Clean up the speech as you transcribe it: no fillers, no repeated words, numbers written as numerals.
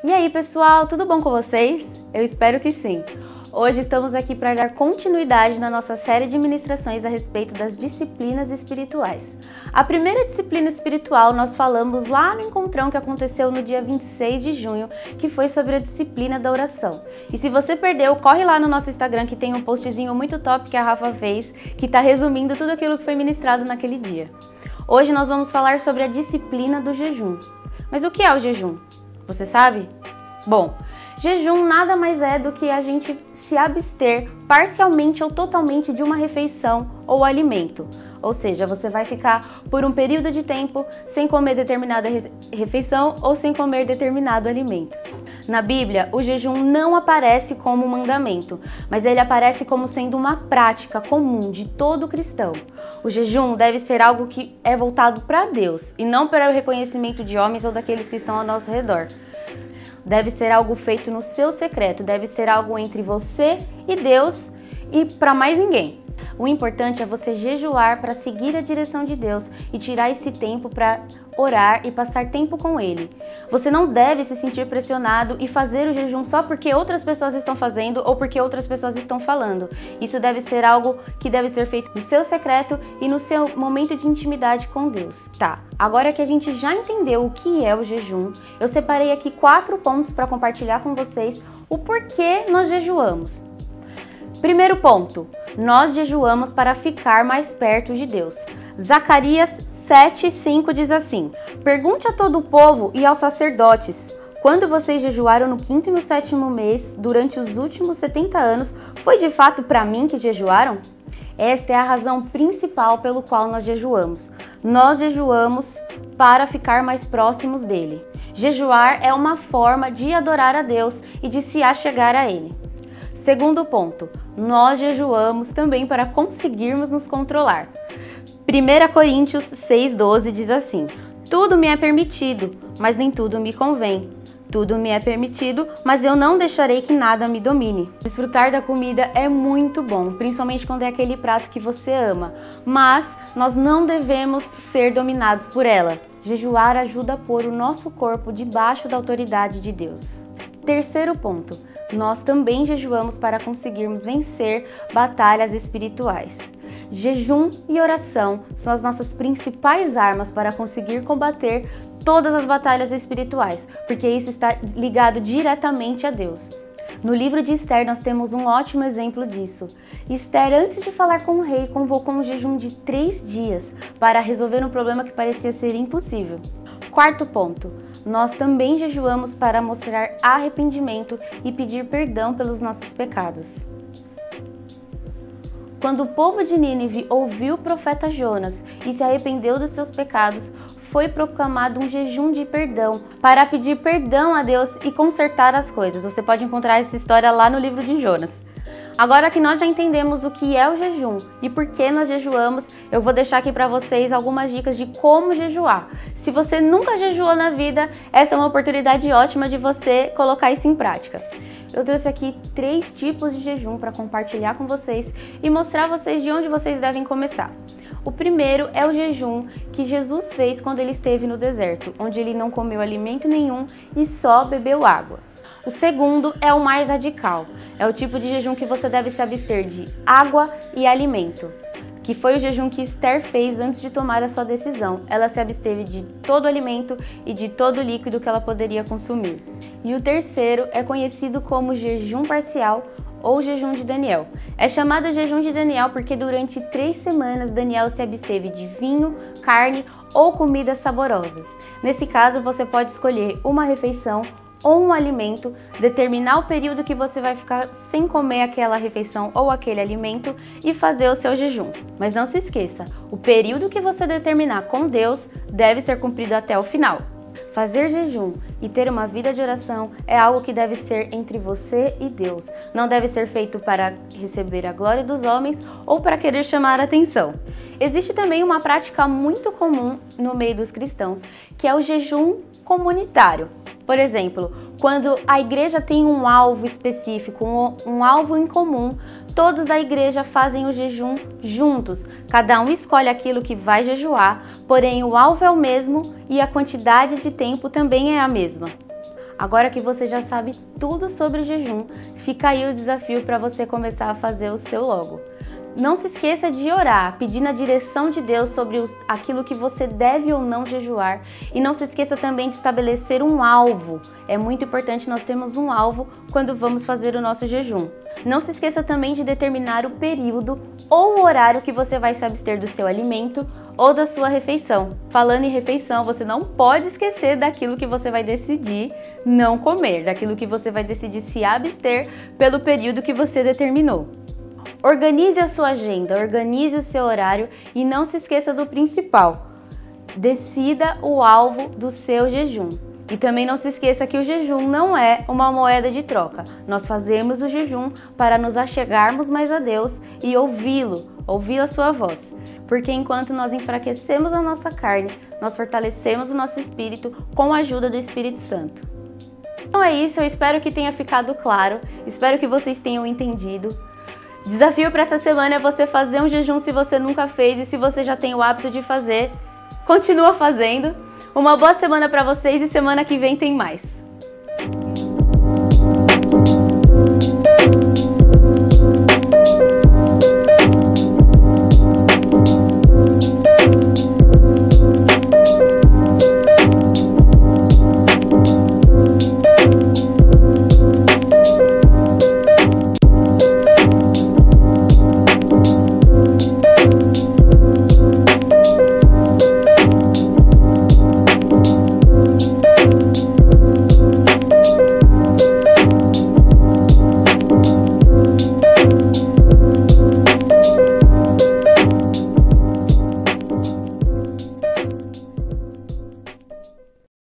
E aí pessoal, tudo bom com vocês? Eu espero que sim! Hoje estamos aqui para dar continuidade na nossa série de ministrações a respeito das disciplinas espirituais. A primeira disciplina espiritual nós falamos lá no encontrão que aconteceu no dia 26 de junho, que foi sobre a disciplina da oração. E se você perdeu, corre lá no nosso Instagram que tem um postzinho muito top que a Rafa fez, que está resumindo tudo aquilo que foi ministrado naquele dia. Hoje nós vamos falar sobre a disciplina do jejum. Mas o que é o jejum? Você sabe? Bom, jejum nada mais é do que a gente se abster parcialmente ou totalmente de uma refeição ou alimento. Ou seja, você vai ficar por um período de tempo sem comer determinada refeição ou sem comer determinado alimento. Na Bíblia, o jejum não aparece como um mandamento, mas ele aparece como sendo uma prática comum de todo cristão. O jejum deve ser algo que é voltado para Deus e não para o reconhecimento de homens ou daqueles que estão ao nosso redor. Deve ser algo feito no seu secreto, deve ser algo entre você e Deus e para mais ninguém. O importante é você jejuar para seguir a direção de Deus e tirar esse tempo para orar e passar tempo com Ele. Você não deve se sentir pressionado e fazer o jejum só porque outras pessoas estão fazendo ou porque outras pessoas estão falando. Isso deve ser algo que deve ser feito no seu secreto e no seu momento de intimidade com Deus. Tá, agora que a gente já entendeu o que é o jejum, eu separei aqui 4 pontos para compartilhar com vocês o porquê nós jejuamos. Primeiro ponto, nós jejuamos para ficar mais perto de Deus. Zacarias 7:5 diz assim: pergunte a todo o povo e aos sacerdotes, quando vocês jejuaram no 5º e no 7º mês, durante os últimos 70 anos, foi de fato para mim que jejuaram? Esta é a razão principal pelo qual nós jejuamos. Nós jejuamos para ficar mais próximos dele. Jejuar é uma forma de adorar a Deus e de se achegar a Ele. Segundo ponto, nós jejuamos também para conseguirmos nos controlar. 1 Coríntios 6:12 diz assim: tudo me é permitido, mas nem tudo me convém. Tudo me é permitido, mas eu não deixarei que nada me domine. Desfrutar da comida é muito bom, principalmente quando é aquele prato que você ama, mas nós não devemos ser dominados por ela. Jejuar ajuda a pôr o nosso corpo debaixo da autoridade de Deus. Terceiro ponto, nós também jejuamos para conseguirmos vencer batalhas espirituais. Jejum e oração são as nossas principais armas para conseguir combater todas as batalhas espirituais, porque isso está ligado diretamente a Deus. No livro de Esther nós temos um ótimo exemplo disso. Esther, antes de falar com o rei, convocou um jejum de 3 dias para resolver um problema que parecia ser impossível. Quarto ponto, nós também jejuamos para mostrar arrependimento e pedir perdão pelos nossos pecados. Quando o povo de Nínive ouviu o profeta Jonas e se arrependeu dos seus pecados, foi proclamado um jejum de perdão para pedir perdão a Deus e consertar as coisas. Você pode encontrar essa história lá no livro de Jonas. Agora que nós já entendemos o que é o jejum e por que nós jejuamos, eu vou deixar aqui para vocês algumas dicas de como jejuar. Se você nunca jejuou na vida, essa é uma oportunidade ótima de você colocar isso em prática. Eu trouxe aqui 3 tipos de jejum para compartilhar com vocês e mostrar a vocês de onde vocês devem começar. O primeiro é o jejum que Jesus fez quando ele esteve no deserto, onde ele não comeu alimento nenhum e só bebeu água. O segundo é o mais radical, é o tipo de jejum que você deve se abster de água e alimento, que foi o jejum que Esther fez antes de tomar a sua decisão. Ela se absteve de todo alimento e de todo líquido que ela poderia consumir. E o terceiro é conhecido como jejum parcial ou jejum de Daniel. É chamado jejum de Daniel porque durante 3 semanas Daniel se absteve de vinho, carne ou comidas saborosas. Nesse caso, você pode escolher uma refeição ou um alimento, determinar o período que você vai ficar sem comer aquela refeição ou aquele alimento e fazer o seu jejum. Mas não se esqueça, o período que você determinar com Deus deve ser cumprido até o final. Fazer jejum e ter uma vida de oração é algo que deve ser entre você e Deus. Não deve ser feito para receber a glória dos homens ou para querer chamar a atenção. Existe também uma prática muito comum no meio dos cristãos, que é o jejum comunitário. Por exemplo, quando a igreja tem um alvo específico, um alvo em comum, todos da igreja fazem o jejum juntos. Cada um escolhe aquilo que vai jejuar, porém o alvo é o mesmo e a quantidade de tempo também é a mesma. Agora que você já sabe tudo sobre o jejum, fica aí o desafio para você começar a fazer o seu logo. Não se esqueça de orar, pedindo a direção de Deus sobre aquilo que você deve ou não jejuar. E não se esqueça também de estabelecer um alvo. É muito importante nós termos um alvo quando vamos fazer o nosso jejum. Não se esqueça também de determinar o período ou o horário que você vai se abster do seu alimento ou da sua refeição. Falando em refeição, você não pode esquecer daquilo que você vai decidir não comer, daquilo que você vai decidir se abster pelo período que você determinou. Organize a sua agenda, organize o seu horário e não se esqueça do principal. Decida o alvo do seu jejum. E também não se esqueça que o jejum não é uma moeda de troca. Nós fazemos o jejum para nos achegarmos mais a Deus e ouvi-lo, ouvir a sua voz. Porque enquanto nós enfraquecemos a nossa carne, nós fortalecemos o nosso espírito com a ajuda do Espírito Santo. Então é isso, eu espero que tenha ficado claro, espero que vocês tenham entendido. Desafio para essa semana é você fazer um jejum se você nunca fez e se você já tem o hábito de fazer, continua fazendo. Uma boa semana para vocês e semana que vem tem mais.